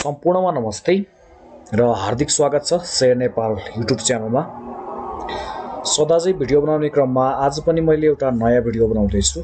सम्पूर्णमा नमस्ते र हार्दिक स्वागत छ शेयर नेपाल युट्युब च्यानलमा। सदाझै भिडियो बनाउने क्रममा आज पनि मैले एउटा नयाँ भिडियो बनाउँदैछु।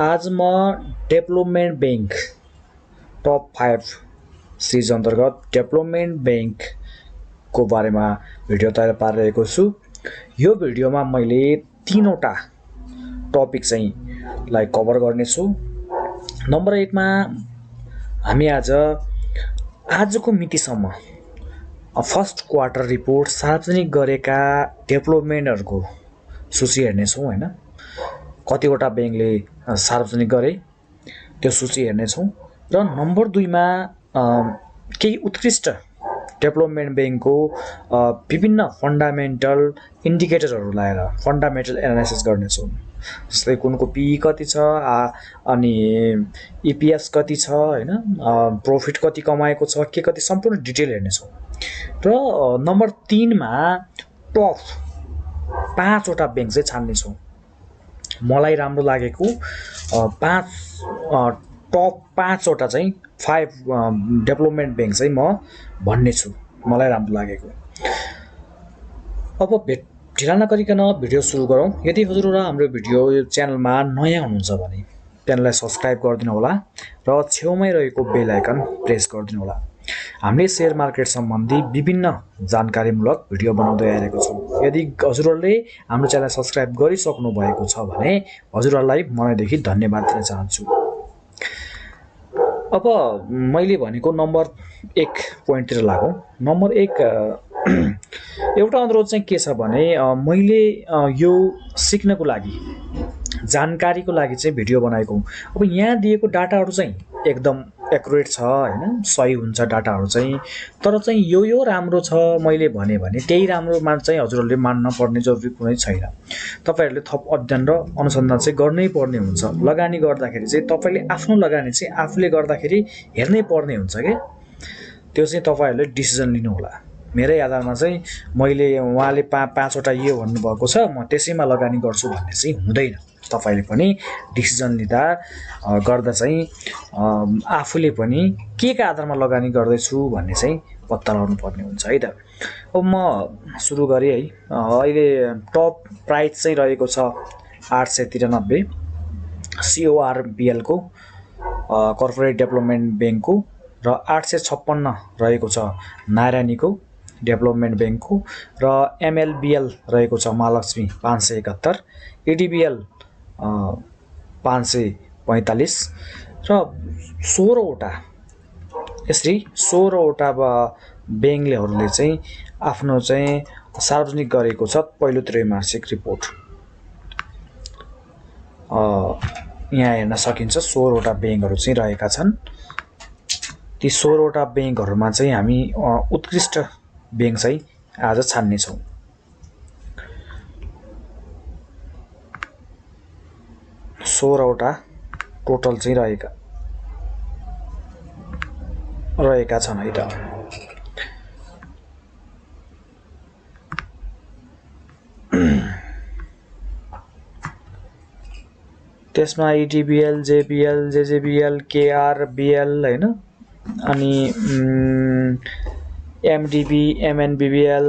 आज म डेभलपमेन्ट बैंक टप 5 सिरिज अन्तर्गत डेभलपमेन्ट बैंकको बारेमा भिडियो तयार पारिरहेको छु। यो भिडियोमा मैले 3वटा टपिक चाहिँ कभर गर्नेछु। नम्बर 1 मा हामी आजको मितिसम्म फर्स्ट क्वार्टर रिपोर्ट सार्वजनिक गरेका डेभलपमेन्टहरुको सूची हेर्नेछौँ हैन। कतिवटा बैंकले सार्वजनिक गरे त्यो सूची हेर्नेछौँ र नम्बर 2 मा केही उत्कृष्ट डेभलपमेन्ट बैंकको विभिन्न फन्डामेन्टल इन्डिकेटरहरु लगाएर फन्डामेन्टल एनालाइसिस गर्नेछौँ। जस्तै कुनको पी कति छ, अनि ईपीएस कति छ हैन, प्रॉफिट कति कमाएको छ, के कति सम्पूर्ण डिटेल हेर्नेछौँ। र नम्बर 3 मा टप 5 वटा बैंक चाहिँ छान्नेछौँ। मलाई राम्रो लागेको टप 5 वटा चाहिँ 5 डेभलपमेन्ट बैंक चाहिँ म भन्ने छु, मलाई राम्रो लागेको। अब ढिला नगरिकन भिडियो सुरु गरौँ। यदि हजुरहरु हाम्रो भिडियो च्यानलमा नयाँ हुनुहुन्छ भने च्यानललाई सब्स्क्राइब गरिदिनु होला र छेउमै रहेको बेल आइकन प्रेस गरिदिनु होला। हामीले शेयर मार्केट सम्बन्धी विभिन्न जानकारीमूलक भिडियो बनाउँदै आइरहेको छौँ। यदि हजुरहरुले हाम्रो च्यानल सब्स्क्राइब गरिसक्नु भएको छ भने हजुरहरुलाई मनैदेखि धन्यवाद दिन चाहन्छु। अब मैले भनेको नम्बर 1 पोइन्टतिर लागौं। नम्बर 1 एउटा अनुरोध चाहिँ के छ भने मैले यो सिक्नको लागि, जानकारीको लागि चाहिँ भिडियो बनाएको। अब यहाँ दिएको डाटाहरु चाहिँ एकदम एक्युरेट छ हैन, सही हुन्छ डाटाहरु चाहिँ। तर चाहिँ यो राम्रो छ मैले भने त्यही राम्रो मान चाहिँ हजुरहरुले मान्न पर्ने जरुरी कुनै छैन। तपाईहरुले थप अध्ययन र अनुसन्धान चाहिँ गर्नै पर्ने हुन्छ। लगानी गर्दाखेरि चाहिँ तपाईले आफ्नो लगानी चाहिँ आफूले गर्दाखेरि हेर्नै पर्ने हुन्छ के। त्यो चाहिँ तपाईहरुले डिसिजन लिनु होला। मेरै आधारमा चाहिँ मैले उहाँले 5 वटा यो भन्नु भएको छ म त्यसैमा लगानी गर्छु भन्ने चाहिँ हुँदैन। तपाईले पनि डिसिजन लिँदा गर्दा चाहिँ आफूले पनि के का आधारमा लगानी गर्दै छु भन्ने चाहिँ पत्ता लगाउनु पर्ने हुन्छ है त। अब म सुरु गरे है। अहिले टप प्राइस चाहिँ रहेको छ 893 CORBL को कर्पोरेट डेभलपमेन्ट बैंकको र 856 रहेको छ नारायणीको डेभलपमेन्ट बैंकको र MLBL रहेको छ महालक्ष्मी 571, EDBL 545 र 16 वटा यसरी 16 वटा बैंकलेहरुले चाहिँ आफ्नो चाहिँ सार्वजनिक गरेको छ पहिलो त्रैमासिक रिपोर्ट। यहाँ हेर्न सकिन्छ 16 वटा बैंकहरु चाहिँ रहेका छन्। ती 16 वटा बैंकहरुमा चाहिँ हामी उत्कृष्ट बैंक चाहिँ आज छान्ने छौं। सोह्रवटा टोटल चाहिँ रहेका छन् है त। त्यसमा EDBL, JBL, JJBL, KRBL हैन, अनि MDB, MNBBL,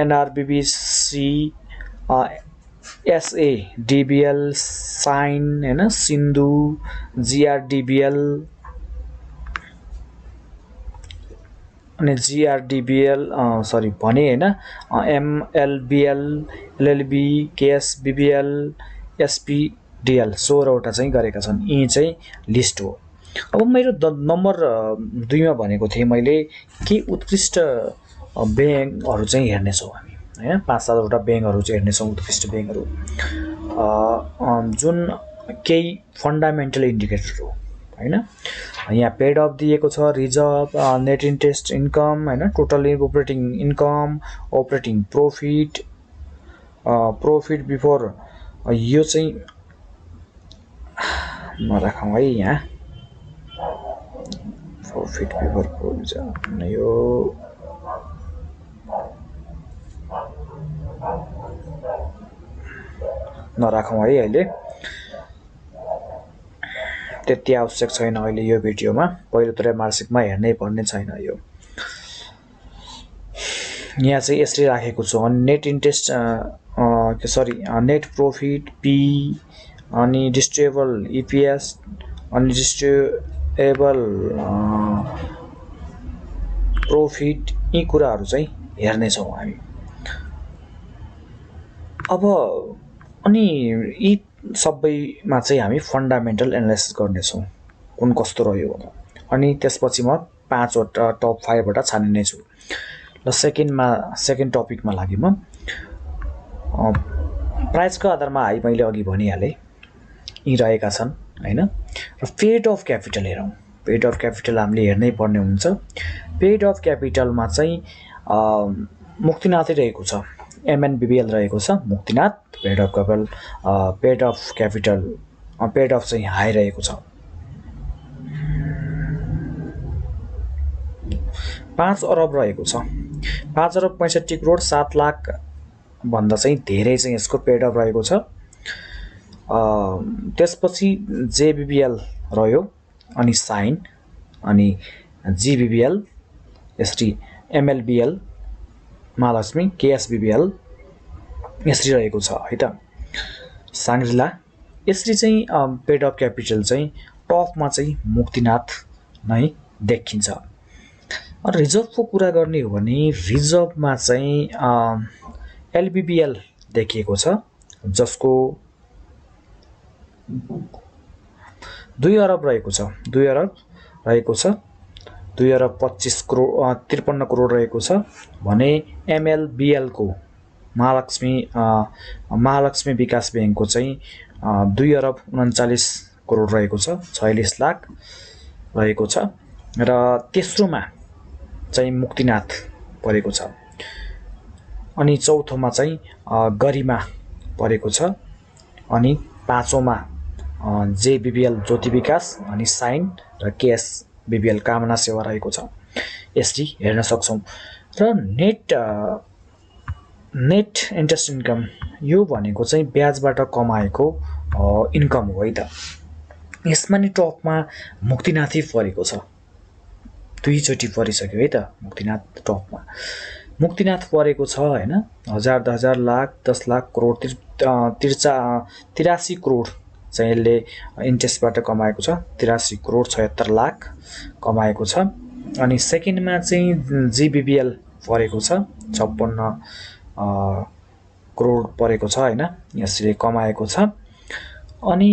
NRBBC, SADBL, साइन हैन, सिन्धु, GRDBL अनि GRDBL सरी भने हैन, MLBL, LLB, KSBBL, SPDL 16 वटा चाहिँ गरेका छन्। यी चाहिँ लिस्ट हो। अब मेरो नम्बर 2 मा भनेको थिए मैले के उत्कृष्ट बैंकहरु चाहिँ हेर्ने छौं हामी हैन। 5-7 वटा बैंकहरु चाहिँ हेर्ने छौं, उत्कृष्ट बैंकहरु जुन केही फन्डामेन्टल इन्डिकेटर हो हैन। यहाँ पेड अफ दिएको छ, रिजर्भ, नेट इन्ट्रेस्ट इन्कम हैन, total operating income, operating profit, profit before, यो चाहिँ नराखौं है। यहाँ प्रॉफिट बिफोर प्रोभिजन यो नराखौं है अहिले। त्यति आवश्यक छैन अहिले यो भिडियोमा, पहिलो त्रैमासिकमा हेर्नै पर्ने छैन यो। यहाँ चाहिँ यसरी राखेको छु। अनि net interest net profit P, अनि डिस्ट्रिब्युटेबल इपीएस, अनि डिस्ट्रिब्युटेबल प्रॉफिट, यी कुराहरू चाहिँ हेर्नेछौँ हामी। अब अनि यी सबैमा चाहिँ हामी फन्डामेन्टल एनालाइसिस गर्नेछौँ कुन कस्तो रह्यो। अनि त्यसपछि म 5वटा टप 5वटा छान्ने छु। ल सेकेन्ड टपिकमा लागि म प्राइसको आधारमा हाई मैले अघि भनिहालेँ, यी रहेका छन् हैन। र पेड अफ क्यापिटल हेरौँ। पेड अफ क्यापिटल हामीले हेर्नै पर्ने हुन्छ। पेड अफ क्यापिटलमा चाहिँ मुक्तिनाथै रहेको छ, एमएनबिबिएल रहेको छ Muktinath. Paid of capital paid of चाहिँ हाई रहेको छ। 5 अरब रहेको छ। 5 अरब 65 करोड 7 लाख भन्दा चाहिँ धेरै चाहिँ यसको पेड अफ रहेको छ। त्यसपछि जेबिबिएल रह्यो, अनि साइन, अनि जीबिबिएल, यसरी एमएलबिएल, महालक्ष्मी, केएसबिबिएल यसरी रहेको छ है त। साङ्ग्रिला यसरी चाहिँ पेड अफ क्यापिटल चाहिँ टपमा चाहिँ मुक्तिनाथ नै देखिन्छ। रिजर्भको कुरा गर्ने हो भने रिजर्भमा चाहिँ एलबिबिएल देखिएको छ, जसको 2 अरब रहेको छ। 2 अरब रहेको छ। 2 अरब 25 करोड 53 करोड रहेको छ भने एमएलबिएलको महालक्ष्मी विकास ब्याङ्कको चाहिँ 2 अरब 39 करोड रहेको छ, 46 लाख रहेको छ। र तेस्रोमा चाहिँ मुक्तिनाथ परेको छ। अनि चौथोमा चाहिँ गरिमा परेको छ। अनि पाँचौँमा जेबिबिएल ज्योति विकास, अनि साइन र केएसबिबिएल कामना सेवा रहेको छ। यसरी हेर्न सक्छौँ। र नेट इन्ट्रेस्ट इन्कम यो भनेको चाहिँ ब्याजबाट कमाएको इन्कम हो है त। यसमा नि टपमा मुक्तिनाथै परेको छ, 2 चोटि परिसक्यो है त मुक्तिनाथ टपमा। मुक्तिनाथ परेको छ हैन। 1000 1000 लाख 10 लाख करोड 83 करोड चाहिँ यसले इन्ट्रेस्टबाट कमाएको छ। 83 करोड 76 लाख कमाएको छ। अनि सेकेन्डमा चाहिँ जीबिबिएल परेको छ, 56 करोड परेको छ हैन, यसले कमाएको छ। अनि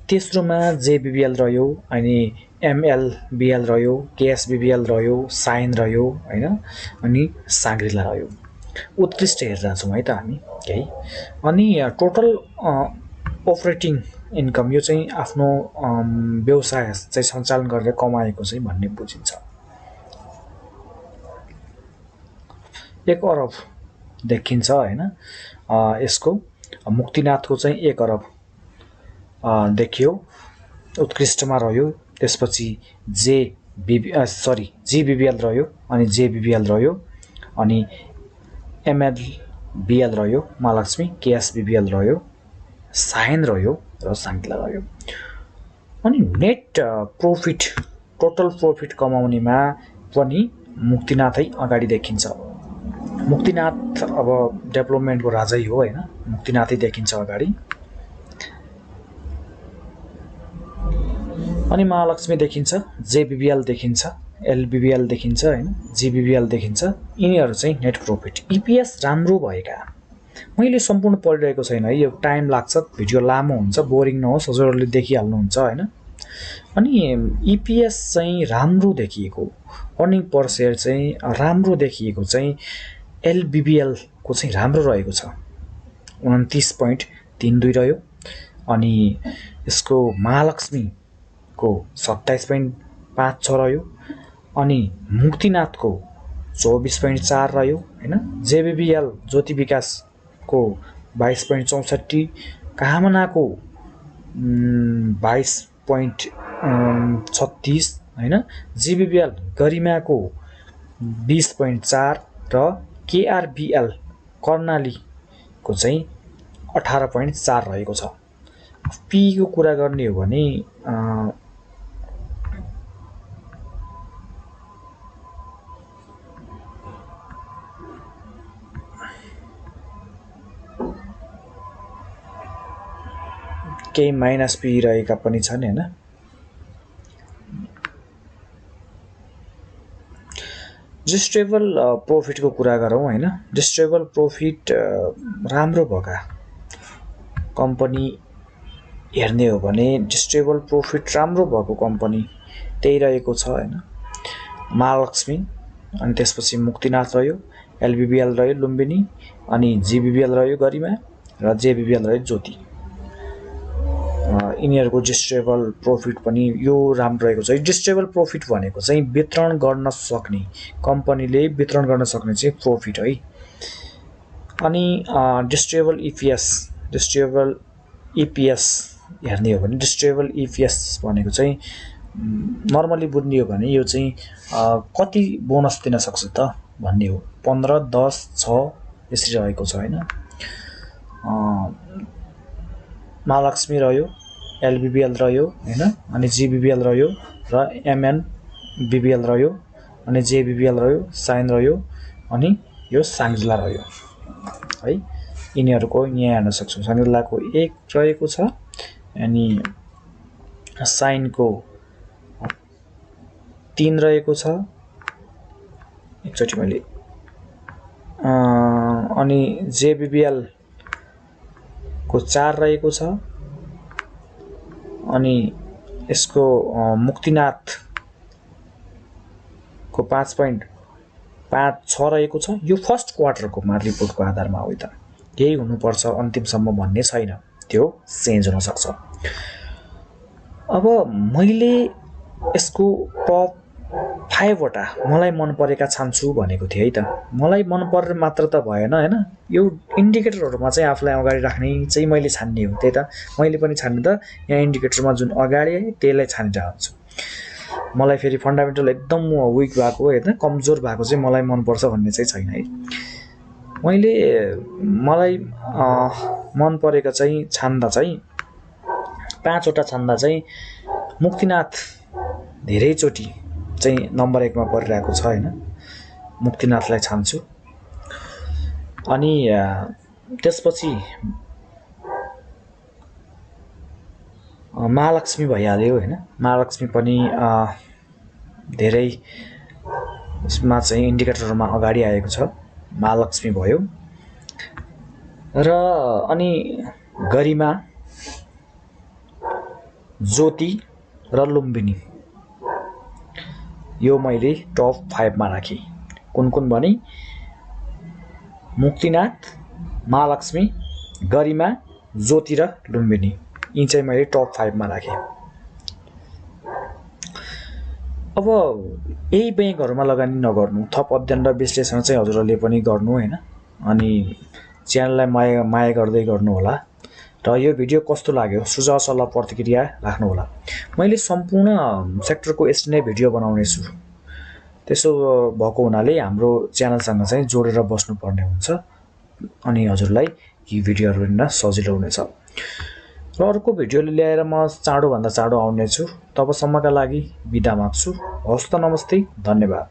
तेस्रोमा जेबिबिएल रह्यो, अनि एमएलबिएल रह्यो, केएसबिबिएल रह्यो, साइन रह्यो हैन, अनि साङ्ग्रिला रह्यो। उत्कृष्ट हेरेर छौँ है त हामी केही। अनि टोटल अपरेटिङ इन्कम यो चाहिँ आफ्नो व्यवसाय चाहिँ सञ्चालन गरेर कमाएको चाहिँ भन्ने बुझिन्छ। 1 अरब देखिन्छ हैन। यसको मुक्तिनाथको चाहिँ 1 अरब देखियो, उत्कृष्टमा रह्यो। त्यसपछि जीबिबिएल रह्यो, अनि जेबिबिएल रह्यो, अनि एमएलबिएल रह्यो महालक्ष्मी, केएसबिबिएल रह्यो, साइन रह्यो र साङ्ग्रिला रह्यो। अनि नेट प्रॉफिट टोटल प्रॉफिट कमाउनेमा पनि मुक्तिनाथै अगाडि देखिन्छ। मुक्तिनाथ अब डेभलपमेन्टको राजै हो हैन, मुक्तिनाथै देखिन्छ अगाडि। अनि महालक्ष्मी देखिन्छ, जेबिबिएल देखिन्छ, एलबिबिएल देखिन्छ हैन, जीबिबिएल देखिन्छ। यिनीहरू चाहिँ नेट प्रॉफिट। इपीएस राम्रो भएका, मैले सम्पूर्ण पढिरहेको छैन है, यो टाइम लाग्छ, भिडियो लामो हुन्छ, बोरिङ नहोस्, हजुरहरूले देखिहाल्नुहुन्छ हैन। अनि इपीएस चाहिँ राम्रो देखिएको, अर्निङ पर शेयर चाहिँ राम्रो देखिएको चाहिँ एलबिबिएल को चाहिँ राम्रो रहेको छ, 29.32 रह्यो। अनि यसको महालक्ष्मी को 27.56 रह्यो। अनि मुक्तिनाथको 24.4 रह्यो हैन। जेबिबिएल ज्योति विकास को 22.64, कामनाको 22.36 हैन, जीबिबिएल गरिमाको 20.4 र केआरबिएल कर्णालीको चाहिँ 18.4 रहेको छ। पी को कुरा गर्ने हो भने केही माइनस पी रहेका पनि छन् हैन। डिस्ट्रेबल प्रॉफिट को कुरा गरौँ हैन। डिस्ट्रेबल प्रॉफिट राम्रो भएका कम्पनी हेर्ने हो भने डिस्ट्रेबल प्रॉफिट राम्रो भएको कम्पनी त्यही रहेको छ हैन। महालक्ष्मी, अनि त्यसपछि मुक्तिनाथ रह्यो, एलबीबीएल रह्यो लुम्बिनी, अनि जीबीबीएल रह्यो गरिमा, र जेबीबीएल रह्यो ज्योति। यिनीहरूको डिस्ट्रेबल प्रॉफिट पनि यो राम्रो रहेको छ। डिस्ट्रेबल प्रॉफिट भनेको चाहिँ वितरण गर्न सक्ने, कम्पनीले वितरण गर्न सक्ने चाहिँ प्रॉफिट है। अनि डिस्ट्रेबल ईपीएस हेर्ने हो भने डिस्ट्रेबल ईपीएस भनेको चाहिँ नर्मली बुझ्ने हो भने यो चाहिँ कति बोनस दिन सक्छ त भन्ने हो। 15, 10, 6 यसरी रहेको छ हैन। महालक्ष्मी रह्यो, एलबीबीएल रह्यो हैन, अनि जीबीबीएल रह्यो, र एमएनबीबीएल रह्यो, अनि जेबीबीएल रह्यो, साइन रह्यो, अनि यो साङ्ग्रिला रह्यो है। यिनीहरूको यहाँ हेर्न सक्छौँ। साङ्ग्रिलाको 1 रहेको छ, अनि साइनको 3 रहेको छ एकचोटि मैले, अनि जेबीबीएल को 4 रहेको छ, अनि यसको मुक्तिनाथ को 5.56 रहेको छ। यो फर्स्ट क्वार्टरको रिपोर्टको आधारमा हो त, यही हुनुपर्छ अन्तिमसम्म भन्ने छैन, त्यो चेन्ज हुन सक्छ। अब मैले यसको टप 5 वटा मलाई मन परेका छान्छु भनेको थिएँ है त। मलाई मन परेर मात्र त भएन हैन, यो इन्डिकेटरहरुमा चाहिँ आफुलाई अगाडि राख्ने चाहिँ मैले छान्ने हो। त्यही त मैले पनि छान्ने त यहाँ इन्डिकेटरमा जुन अगाडि है त्यसलाई छानिरहन्छु। मलाई फेरि फन्डामेन्टल एकदम विक भएको हैन, कमजोर भएको चाहिँ मलाई मन पर्छ भन्ने चाहिँ छैन है। मलाई मन परेको चाहिँ छान्दा चाहिँ 5 वटा छान्दा चाहिँ मुक्तिनाथ धेरैचोटि चाहिँ नम्बर 1 मा परिरहेको छ हैन। मुक्तिनाथलाई छान्छु। अनि त्यसपछि महालक्ष्मी भइहाल्यो हैन। महालक्ष्मी पनि धेरै यसमा चाहिँ इन्डिकेटरमा अगाडि आएको छ। महालक्ष्मी भयो, र अनि गरिमा, ज्योति र लुम्बिनी, यो मैले टप 5 मा राखेँ। कुन भने मुक्तिनाथ, महालक्ष्मी, गरिमा, ज्योति र लुम्बिनी, यी चाहिँ मैले टप 5 मा राखेँ। अब यही बैंकहरुमा लगानी नगर्नु, थप अध्ययन र विश्लेषण चाहिँ हजुरहरूले पनि गर्नु हैन। अनि च्यानललाई माया गर्दै गर्नु होला। र यो भिडियो कस्तो लाग्यो सुझाव सल्लाह प्रतिक्रिया राख्नु होला। मैले सम्पूर्ण सेक्टरको यस्तै नै भिडियो बनाउने छु। त्यसो भएको हुनाले हाम्रो च्यानलसँग चाहिँ जोडेर बस्नु पर्ने हुन्छ, अनि हजुरलाई यी भिडियोहरु हेर्न सजिलो हुनेछ। र अर्को भिडियोले ल्याएर म चाँडो भन्दा चाँडो आउने छु। तबसम्मका लागि बिदा माग्छु। हस्त नमस्ते, धन्यवाद।